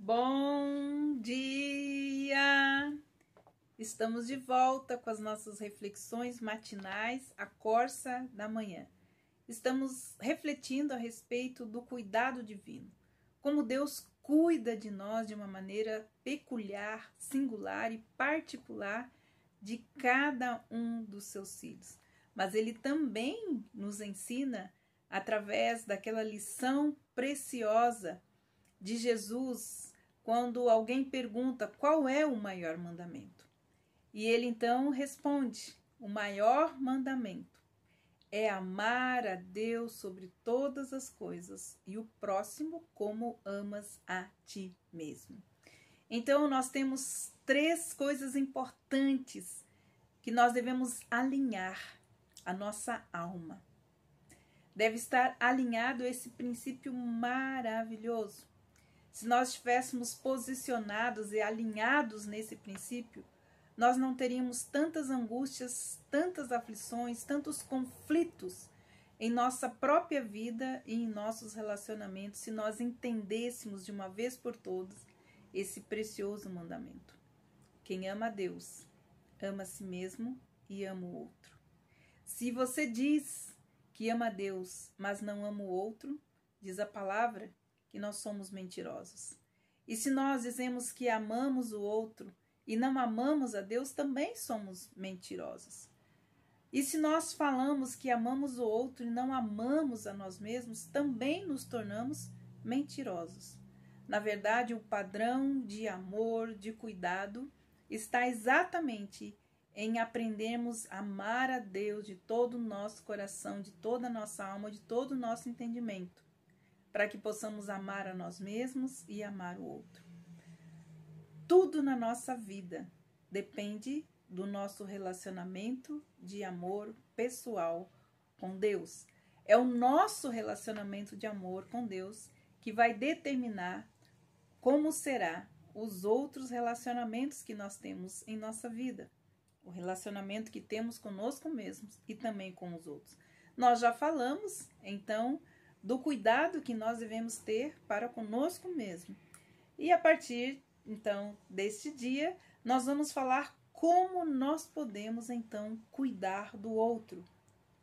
Bom dia! Estamos de volta com as nossas reflexões matinais, a Corsa da Manhã. Estamos refletindo a respeito do cuidado divino, como Deus cuida de nós de uma maneira peculiar, singular e particular de cada um dos seus filhos. Mas Ele também nos ensina através daquela lição preciosa de Jesus, quando alguém pergunta qual é o maior mandamento. E ele então responde: o maior mandamento é amar a Deus sobre todas as coisas e o próximo como amas a ti mesmo. Então nós temos três coisas importantes que nós devemos alinhar a nossa alma. Deve estar alinhado esse princípio maravilhoso. Se nós estivéssemos posicionados e alinhados nesse princípio, nós não teríamos tantas angústias, tantas aflições, tantos conflitos em nossa própria vida e em nossos relacionamentos, se nós entendêssemos de uma vez por todas esse precioso mandamento. Quem ama a Deus, ama a si mesmo e ama o outro. Se você diz que ama a Deus, mas não ama o outro, diz a palavra que nós somos mentirosos. E se nós dizemos que amamos o outro e não amamos a Deus, também somos mentirosos. E se nós falamos que amamos o outro e não amamos a nós mesmos, também nos tornamos mentirosos. Na verdade, o padrão de amor, de cuidado, está exatamente em aprendermos a amar a Deus de todo o nosso coração, de toda a nossa alma, de todo o nosso entendimento, para que possamos amar a nós mesmos e amar o outro. Tudo na nossa vida depende do nosso relacionamento de amor pessoal com Deus. É o nosso relacionamento de amor com Deus que vai determinar como será os outros relacionamentos que nós temos em nossa vida. O relacionamento que temos conosco mesmos e também com os outros. Nós já falamos, então, do cuidado que nós devemos ter para conosco mesmo. E a partir, então, deste dia, nós vamos falar como nós podemos, então, cuidar do outro,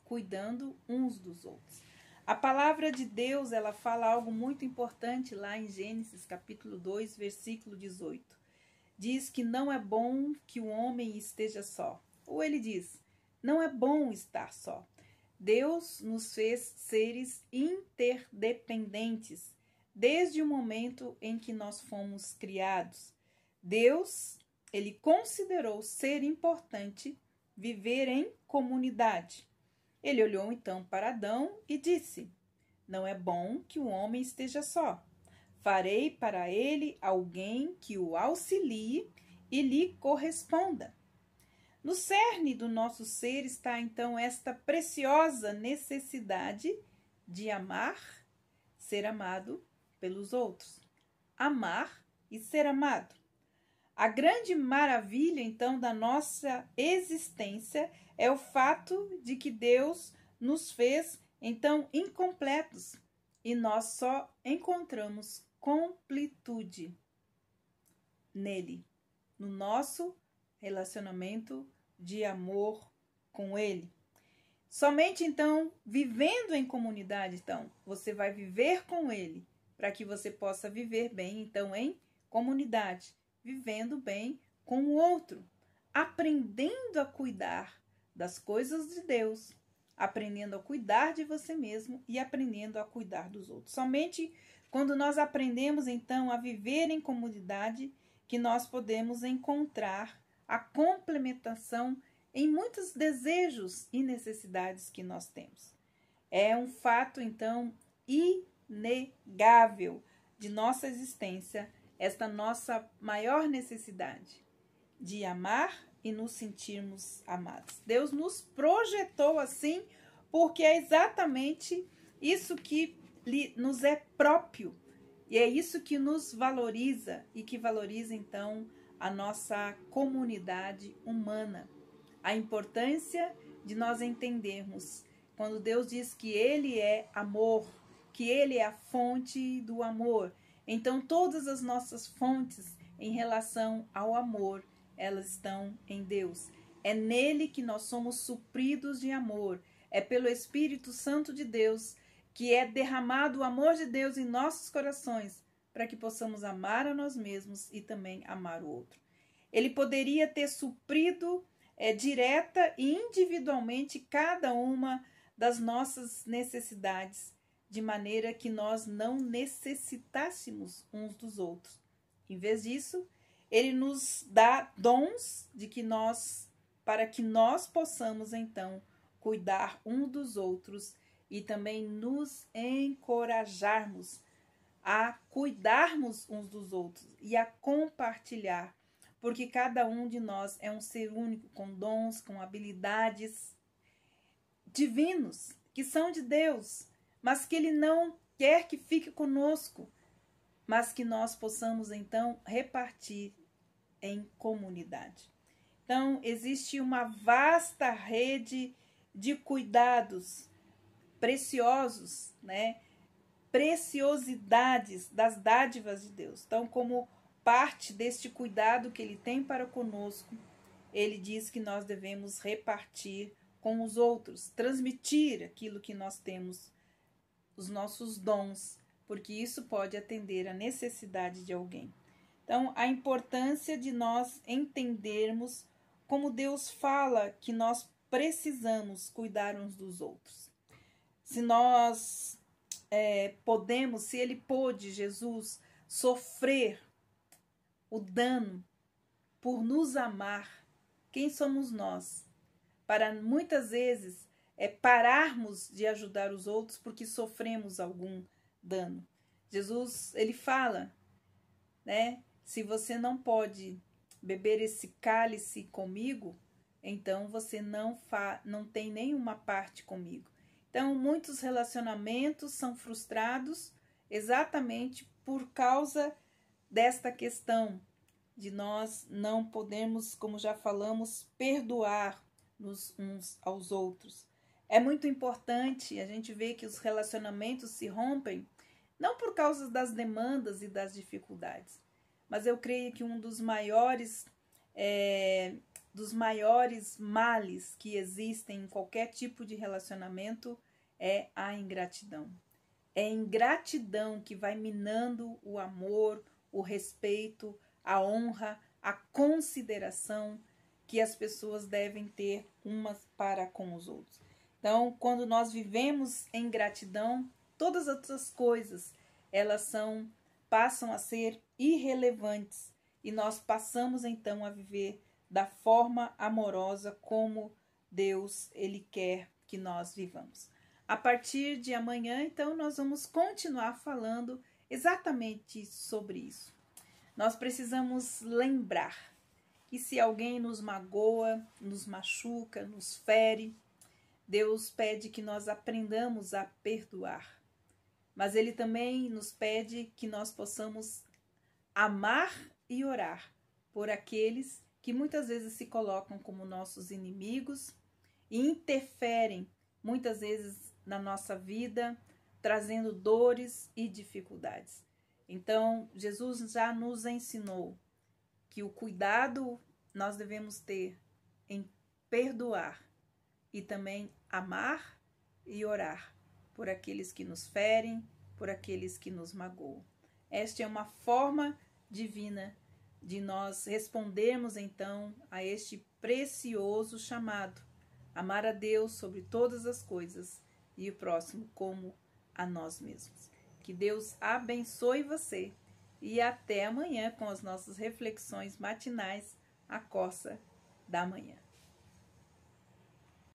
cuidando uns dos outros. A palavra de Deus, ela fala algo muito importante lá em Gênesis, capítulo 2, versículo 18. Diz que não é bom que o homem esteja só. Ou ele diz, não é bom estar só. Deus nos fez seres interdependentes desde o momento em que nós fomos criados. Deus, ele considerou ser importante viver em comunidade. Ele olhou então para Adão e disse: não é bom que o homem esteja só. Farei para ele alguém que o auxilie e lhe corresponda. No cerne do nosso ser está então esta preciosa necessidade de amar, ser amado pelos outros. Amar e ser amado. A grande maravilha então da nossa existência é o fato de que Deus nos fez então incompletos e nós só encontramos completude nele, no nosso relacionamento de amor com ele. Somente então, vivendo em comunidade, então, você vai viver com ele, para que você possa viver bem, então, em comunidade, vivendo bem com o outro, aprendendo a cuidar das coisas de Deus, aprendendo a cuidar de você mesmo e aprendendo a cuidar dos outros. Somente quando nós aprendemos, então, a viver em comunidade, que nós podemos encontrar a complementação em muitos desejos e necessidades que nós temos. É um fato, então, inegável de nossa existência, esta nossa maior necessidade de amar e nos sentirmos amados. Deus nos projetou assim, porque é exatamente isso que nos é próprio, e é isso que nos valoriza e que valoriza, então, a nossa comunidade humana. A importância de nós entendermos, quando Deus diz que Ele é amor, que Ele é a fonte do amor, Então, todas as nossas fontes em relação ao amor, elas estão em Deus. É nele que nós somos supridos de amor. É pelo Espírito Santo de Deus que é derramado o amor de Deus em nossos corações, para que possamos amar a nós mesmos e também amar o outro. Ele poderia ter suprido direta e individualmente cada uma das nossas necessidades, de maneira que nós não necessitássemos uns dos outros. Em vez disso, ele nos dá dons para que nós possamos então cuidar uns dos outros e também nos encorajarmos a cuidarmos uns dos outros e a compartilhar, porque cada um de nós é um ser único, com dons, com habilidades divinos, que são de Deus, mas que Ele não quer que fique conosco, mas que nós possamos então repartir em comunidade. Então, existe uma vasta rede de cuidados preciosos, né? Preciosidades das dádivas de Deus. Então, como parte deste cuidado que Ele tem para conosco, Ele diz que nós devemos repartir com os outros, transmitir aquilo que nós temos, os nossos dons, porque isso pode atender a necessidade de alguém. Então, a importância de nós entendermos como Deus fala que nós precisamos cuidar uns dos outros. Se nós podemos, se Ele pôde, Jesus, sofrer o dano por nos amar, quem somos nós? Para muitas vezes pararmos de ajudar os outros porque sofremos algum dano. Jesus, ele fala, né? Se você não pode beber esse cálice comigo, então você não tem nenhuma parte comigo. Então, muitos relacionamentos são frustrados exatamente por causa desta questão de nós não podermos, como já falamos, perdoar-nos uns aos outros. É muito importante a gente ver que os relacionamentos se rompem não por causa das demandas e das dificuldades, mas eu creio que um dos maiores males que existem em qualquer tipo de relacionamento é a ingratidão. É a ingratidão que vai minando o amor, o respeito, a honra, a consideração que as pessoas devem ter umas para com os outros. Então, quando nós vivemos em gratidão, todas as outras coisas, elas passam a ser irrelevantes e nós passamos então a viver da forma amorosa como Deus ele quer que nós vivamos. A partir de amanhã, então, nós vamos continuar falando exatamente sobre isso. Nós precisamos lembrar que se alguém nos magoa, nos machuca, nos fere, Deus pede que nós aprendamos a perdoar. Mas Ele também nos pede que nós possamos amar e orar por aqueles que muitas vezes se colocam como nossos inimigos e interferem muitas vezes na nossa vida, trazendo dores e dificuldades. Então, Jesus já nos ensinou que o cuidado nós devemos ter em perdoar e também amar e orar por aqueles que nos ferem, por aqueles que nos magoam. Esta é uma forma divina de nós respondermos então a este precioso chamado, amar a Deus sobre todas as coisas e o próximo como a nós mesmos. Que Deus abençoe você e até amanhã com as nossas reflexões matinais, a Corsa da Manhã.